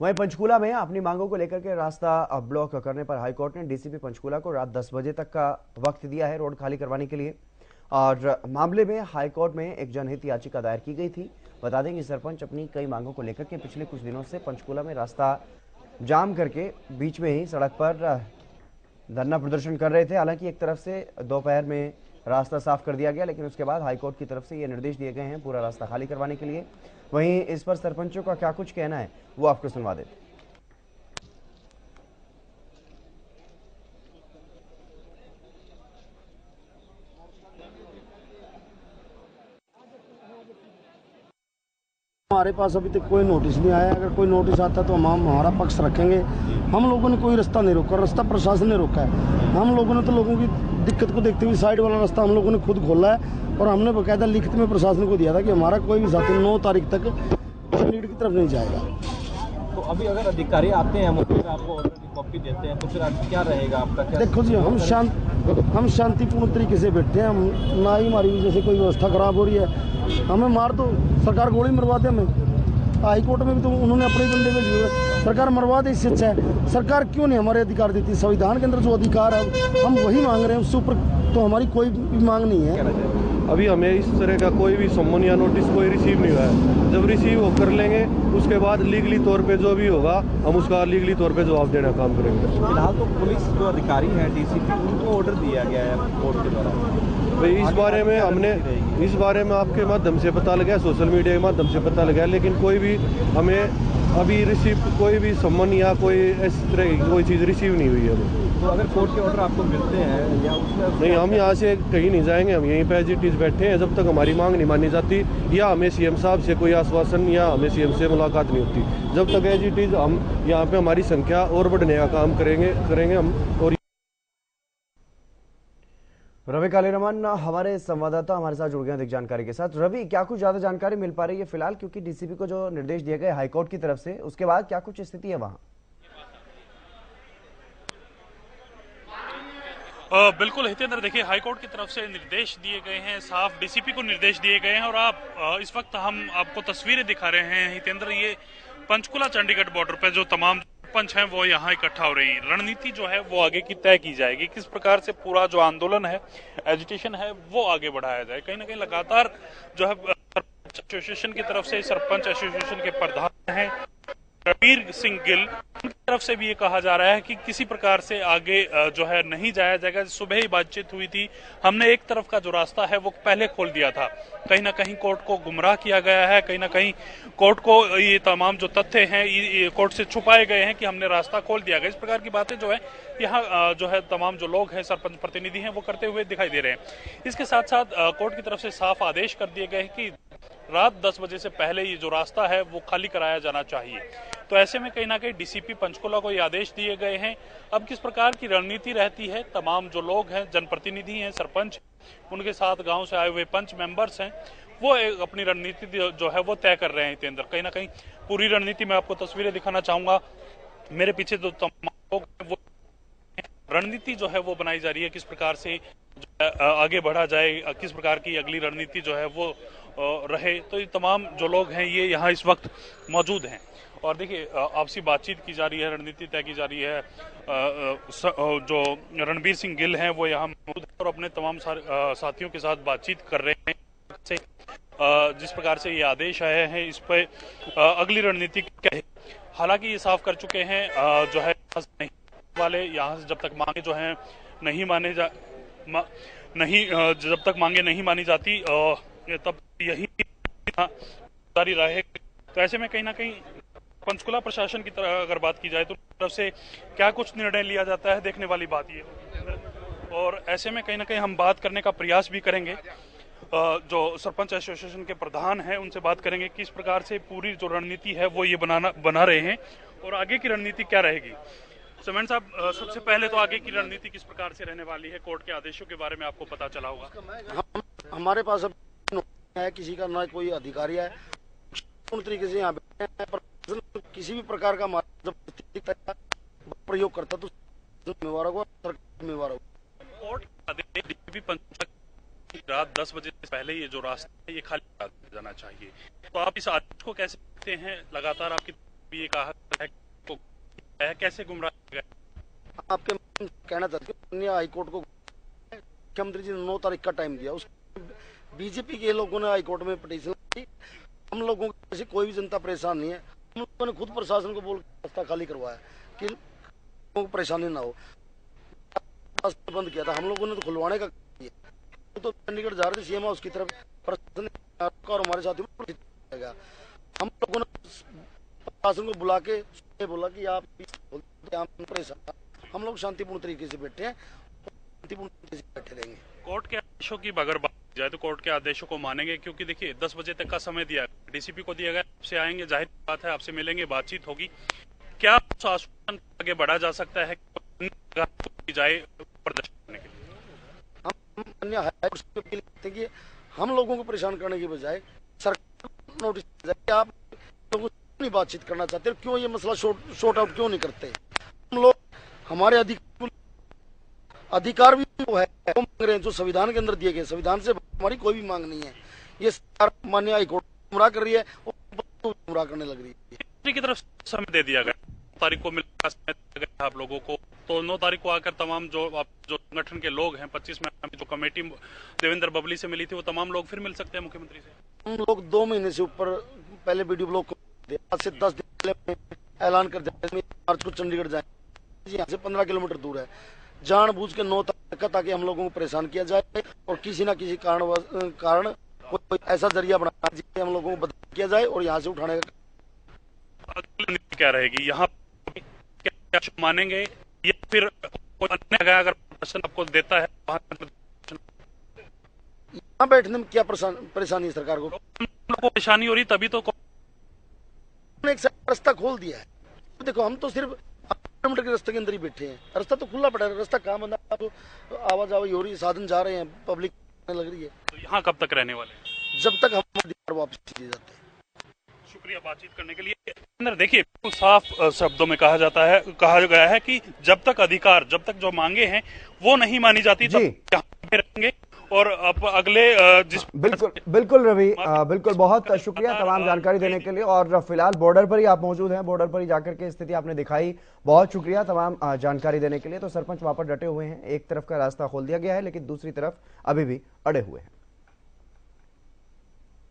वहीं पंचकूला में अपनी मांगों को लेकर के रास्ता ब्लॉक करने पर हाईकोर्ट ने डीसीपी पंचकूला को रात 10 बजे तक का वक्त दिया है रोड खाली करवाने के लिए। और मामले में हाईकोर्ट में एक जनहित याचिका दायर की गई थी। बता दें कि सरपंच अपनी कई मांगों को लेकर के पिछले कुछ दिनों से पंचकूला में रास्ता जाम करके बीच में ही सड़क पर धरना प्रदर्शन कर रहे थे। हालांकि एक तरफ से दोपहर में रास्ता साफ कर दिया गया, लेकिन उसके बाद हाईकोर्ट की तरफ से ये निर्देश दिए गए हैं पूरा रास्ता खाली करवाने के लिए। वहीं इस पर सरपंचों का क्या कुछ कहना है वो आपको सुनवा देते। हमारे पास अभी तक कोई नोटिस नहीं आया। अगर कोई नोटिस आता तो हम हमारा पक्ष रखेंगे। हम लोगों ने कोई रास्ता नहीं रोका, रास्ता प्रशासन ने रोका है। हम लोगों ने तो लोगों की दिक्कत को देखते हुए साइड वाला रास्ता हम लोगों ने खुद खोला है और हमने बाकायदा लिखित में प्रशासन को दिया था कि हमारा कोई भी साथी 9 तारीख तक लीड की तरफ नहीं जाएगा। तो अभी अगर अधिकारी आते हैं आपको ऑर्डर की कॉपी देते हैं तो फिर क्या रहेगा आपका? क्या देखो जी, हम शांतिपूर्ण तरीके से बैठे हैं। हम ना ही हमारी वजह से कोई व्यवस्था खराब हो रही है। हमें मार दो, सरकार गोली मरवा दे हमें। हाई कोर्ट में भी तो उन्होंने अपने बंदे भेजे हुए, सरकार मरवा दे, इससे अच्छा है। सरकार क्यों नहीं हमारे अधिकार देती? संविधान के अंदर जो अधिकार है हम वही मांग रहे हैं, उससे ऊपर तो हमारी कोई भी मांग नहीं है। अभी हमें इस तरह का कोई भी सम्मन या नोटिस कोई रिसीव नहीं हुआ है। जब रिसीव कर लेंगे उसके बाद लीगली तौर पे जो भी होगा हम उसका लीगली तौर पे जवाब देने का काम करेंगे। फिलहाल तो पुलिस जो अधिकारी हैं डीसीपी, उनको ऑर्डर दिया गया है कोर्ट के द्वारा। भाई इस बारे में आपके माध्यम से पता लगा, सोशल मीडिया के माध्यम से पता लगा, लेकिन कोई भी हमें अभी रिसीव कोई भी सम्मन या कोई इस तरह की कोई चीज़ रिसीव नहीं हुई है। तो अगर कोर्ट के ऑर्डर आपको मिलते हैं या उसमें नहीं, हम यहाँ से कहीं नहीं जाएंगे। हम यहीं पे एज इट इज़ बैठे हैं जब तक हमारी मांग नहीं मानी जाती या हमें सीएम साहब से कोई आश्वासन या हमें सीएम से मुलाकात नहीं होती। जब तक एज इट इज़ हम यहाँ पे हमारी संख्या और बढ़ने का काम करेंगे हम। और रवि कालीरमन हमारे संवाददाता हमारे साथ जुड़ गए अधिक जानकारी के साथ। रवि, क्या कुछ ज्यादा जानकारी मिल पा रही है फिलहाल, क्योंकि डीसीपी को जो निर्देश दिए गए हाईकोर्ट की तरफ से, उसके बाद क्या कुछ स्थिति है वहां? बिल्कुल हितेंद्र, देखिए हाईकोर्ट की तरफ से निर्देश दिए गए हैं, साफ डीसीपी को निर्देश दिए गए हैं। और आप इस वक्त हम आपको तस्वीरें दिखा रहे हैं हितेंद्र, ये पंचकुला चंडीगढ़ बॉर्डर पे जो तमाम पंच हैं वो यहाँ इकट्ठा हो रही है। रणनीति जो है वो आगे की तय की जाएगी, किस प्रकार से पूरा जो आंदोलन है, एजिटेशन है, वो आगे बढ़ाया जाए। कहीं ना कहीं लगातार जो है सरपंच एसोसिएशन की तरफ से, सरपंच एसोसिएशन के प्रधान हैं रणबीर सिंह गिल, उनकी तरफ से भी ये कहा जा रहा है कि किसी प्रकार से आगे जो है नहीं जाया जाएगा। सुबह ही बातचीत हुई थी, हमने एक तरफ का जो रास्ता है वो पहले खोल दिया था। कहीं ना कहीं कोर्ट को गुमराह किया गया है, कहीं ना कहीं कोर्ट को ये तमाम जो तथ्य हैं ये कोर्ट से छुपाए गए हैं कि हमने रास्ता खोल दिया गया। इस प्रकार की बातें जो है यहाँ जो है तमाम जो लोग हैं, सरपंच प्रतिनिधि हैं, वो करते हुए दिखाई दे रहे हैं। इसके साथ साथ कोर्ट की तरफ से साफ आदेश कर दिए गए हैं कि रात 10 बजे से पहले ये जो रास्ता है वो खाली कराया जाना चाहिए। तो ऐसे में कहीं ना कहीं डीसीपी पंचकुला को ये आदेश दिए गए हैं। अब किस प्रकार की रणनीति रहती है, तमाम जो लोग हैं, जनप्रतिनिधि हैं, सरपंच, उनके साथ गांव से आए हुए पंच मेंबर्स हैं, वो अपनी रणनीति जो है वो तय कर रहे हैं। हितेंद्र, कहीं ना कहीं पूरी रणनीति में आपको तस्वीरें दिखाना चाहूंगा। मेरे पीछे जो तमाम लोग हैं वो रणनीति जो है वो बनाई जा रही है, किस प्रकार से आगे बढ़ा जाए, किस प्रकार की अगली रणनीति जो है वो रहे। तो ये तमाम जो लोग हैं ये यहाँ इस वक्त मौजूद हैं। और देखिए आपसी बातचीत की जा रही है, रणनीति तय की जा रही है। जो रणबीर सिंह गिल हैं वो यहाँ मौजूद है और अपने तमाम साथियों के साथ बातचीत कर रहे हैं। जिस प्रकार से ये आदेश आए हैं इस पर अगली रणनीति क्या है। हालांकि ये साफ कर चुके हैं जो है वाले यहाँ से जब तक मांगे जो है नहीं माने जब तक मांगे नहीं मानी जाती तब यही जारी रहे। तो ऐसे में कहीं ना कहीं पंचकुला प्रशासन की तरह अगर बात की जाए तो तरफ से क्या कुछ निर्णय लिया जाता है, देखने वाली बात ये। और ऐसे में कहीं ना कहीं हम बात करने का प्रयास भी करेंगे, जो सरपंच एसोसिएशन के प्रधान हैं उनसे बात करेंगे किस प्रकार से पूरी जो रणनीति है वो ये बना रहे हैं और आगे की रणनीति क्या रहेगी। सुमन साहब, सबसे पहले तो आगे की रणनीति किस प्रकार से रहने वाली है? कोर्ट के आदेशों के बारे में आपको पता चला होगा। हमारे पास अब है, किसी का ना कोई अधिकारी है, पूर्ण तरीके से यहाँ किसी भी प्रकार का प्रयोग करता तो जिम्मेवार होगा, सरकार जिम्मेवार होगा। कोर्ट रात 10 बजे से पहले ये जो रास्ता है ये खाली जाना चाहिए। तो आप इस आदेश को कैसे देखते हैं? लगातार आपकी ये कहा है को है, कैसे गुमराह किया गया? आपके कहना चाहते हैं हाईकोर्ट को मुख्यमंत्री जी ने 9 तारीख का टाइम दिया, उस बीजेपी के लोगों ने हाईकोर्ट में पिटीशन की। हम लोगों को ऐसी कोई भी जनता परेशान नहीं है। हम लोगों ने खुद प्रशासन को बोल रास्ता खाली करवाया कि लोगों को परेशानी ना हो, बंद किया था। हम लोगों ने तो खुलवाने का किया, तो चंडीगढ़ जा रहे थे सीएम हाउस की तरफ, प्रशासन और हमारे साथी हम लोगों ने प्रशासन को बुला के बोला कि आप परेशान, हम लोग शांतिपूर्ण तरीके से बैठे हैं, शांतिपूर्ण तरीके से बैठे रहेंगे। कोर्ट के आदेशों की अगर बात की जाए तो कोर्ट के आदेशों को मानेंगे? क्योंकि देखिए 10 बजे तक का समय दिया, डीसीपी को दिया गया, आपसे आएंगे, जाहिर बात है आपसे मिलेंगे, बातचीत होगी। क्या आश्वासन आगे बढ़ा जा सकता है की जाए प्रदर्शन करने के लिए? हम अन्य हाईकोर्ट से अपील करते हैं कि हम लोगों को परेशान करने की बजाय सरकार को नोटिस जाए, आप लोगों से नहीं बातचीत करना चाहते, क्यों ये मसला शॉर्ट आउट क्यों नहीं करते? हम लोग हमारे अधिकार भी वो है, वो मांग रहे हैं जो संविधान के अंदर दिए गए। संविधान से हमारी कोई भी मांग नहीं है। ये सरकार माननीय हाईकोर्ट गुमराह कर रही है, गुमराह करने लग रही है। की तरफ समय दे दिया गया, 9 तारीख को मिलकर समय दिया गया आप लोगों को, तो 9 तारीख को आकर तमाम जो संगठन के लोग हैं, 25 में जो कमेटी देवेंद्र बबली से मिली थी, वो तमाम लोग फिर मिल सकते हैं मुख्यमंत्री से? हम लोग 2 महीने से ऊपर पहले वीडियो ब्लॉग को आज से 10 दिन पहले ऐलान कर दिया मार्च को चंडीगढ़ जाए। यहाँ से 15 किलोमीटर दूर है, जानबूझ के 9 तक ताकि हम लोगों को परेशान किया जाए और किसी ना किसी कारण कोई ऐसा जरिया बना जिससे हम लोगों को बदनाम किया जाए और यहाँ से उठाने का। क्या रहेगी यहाँ, क्या मानेंगे या फिर कोई अन्य जगह अगर प्रश्न आपको देता है यहाँ बैठने में क्या परेशानी है सरकार को? परेशानी हो रही तभी तो एक रास्ता खोल दिया है। देखो हम तो सिर्फ किलोमीटर के रास्ते के अंदर ही बैठे हैं, रास्ता तो खुला पड़ा है, रास्ता कहाँ बंदा, तो आवाजाही हो रही है, साधन जा रहे हैं, पब्लिक लग रही है। तो यहाँ कब तक रहने वाले? जब तक हम अधिकार वापस दिए जाते हैं। शुक्रिया बातचीत करने के लिए। अंदर देखिए बिल्कुल साफ शब्दों में कहा गया है कि जब तक अधिकार, जब तक जो मांगे हैं वो नहीं मानी जाती तब यहाँ पे रहेंगे। और अब अगले जिस बिल्कुल रवि, बिल्कुल बहुत शुक्रिया तमाम जानकारी देने के लिए। और फिलहाल बॉर्डर पर ही आप मौजूद हैं, बॉर्डर पर ही जाकर के स्थिति आपने दिखाई, बहुत शुक्रिया तमाम जानकारी देने के लिए। तो सरपंच वहां पर डटे हुए हैं, एक तरफ का रास्ता खोल दिया गया है लेकिन दूसरी तरफ अभी भी अड़े हुए हैं।